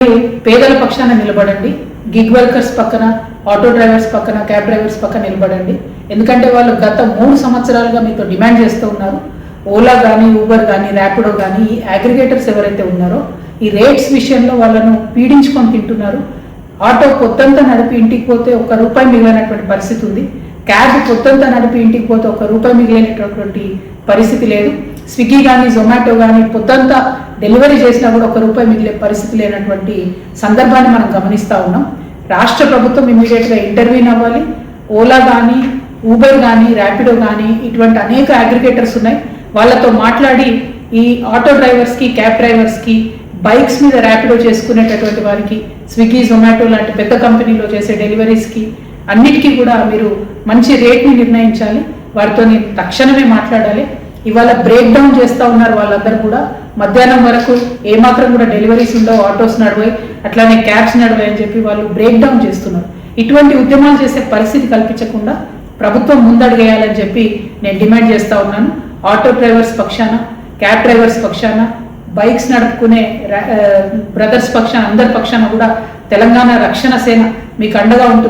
పేదల పక్షాన నిలబడండి. గిగ్ వర్కర్స్ పక్కన, ఆటో డ్రైవర్స్ పక్కన, క్యాబ్ డ్రైవర్స్ పక్కన నిలబడండి. ఎందుకంటే వాళ్ళు గత 3 సంవత్సరాలుగా మీతో డిమాండ్ చేస్తూ ఉన్నారు. ఓలా కానీ, ఊబర్ కానీ, ర్యాపిడో కానీ, ఈ అగ్రిగేటర్స్ ఎవరైతే ఉన్నారో ఈ రేట్స్ విషయంలో వాళ్ళను పీడించుకొని తింటున్నారు. ఆటో పొత్తంతా నడిపి ఇంటికి పోతే ₹1 మిగిలినటువంటి పరిస్థితి ఉంది. క్యాబ్ పొత్తంతా నడిపి ఇంటికి పోతే ₹1 మిగిలినటువంటి పరిస్థితి లేదు. స్విగ్గీ కానీ, జొమాటో కానీ పొత్తంతా డెలివరీ చేసినా కూడా ₹1 మిగిలే పరిస్థితి లేనటువంటి సందర్భాన్ని మనం గమనిస్తూ ఉన్నాం. రాష్ట్ర ప్రభుత్వం ఇమీడియట్గా ఇంటర్వ్యూన్ అవ్వాలి. ఓలా కానీ, ఊబర్ కానీ, ర్యాపిడో కానీ ఇటువంటి అనేక అగ్రిగేటర్స్ ఉన్నాయి. వాళ్ళతో మాట్లాడి ఈ ఆటో డ్రైవర్స్కి, క్యాబ్ డ్రైవర్స్కి, బైక్స్ మీద ర్యాపిడో చేసుకునేటటువంటి వారికి, స్విగ్గీ, జొమాటో లాంటి పెద్ద కంపెనీలో చేసే డెలివరీస్కి అన్నిటికీ కూడా మీరు మంచి రేట్ని నిర్ణయించాలి. వారితో తక్షణమే మాట్లాడాలి. ఇవాళ బ్రేక్ డౌన్ చేస్తూ ఉన్నారు వాళ్ళందరూ కూడా. మధ్యాహ్నం వరకు ఏమాత్రం కూడా డెలివరీస్ ఉండవు, ఆటోస్ నడవాయి, అట్లానే క్యాబ్స్ నడవాయి అని చెప్పి వాళ్ళు బ్రేక్ డౌన్ చేస్తున్నారు. ఇటువంటి ఉద్యమాలు చేసే పరిస్థితి కల్పించకుండా ప్రభుత్వం ముందడుగేయాలని చెప్పి నేను డిమాండ్ చేస్తూ ఉన్నాను. ఆటో డ్రైవర్స్ పక్షాన, క్యాబ్ డ్రైవర్స్ పక్షాన, బైక్స్ నడుపుకునే బ్రదర్స్ పక్షాన, అందరి పక్షాన కూడా తెలంగాణ రక్షణ సేన మీకు అండగా ఉంటుంది.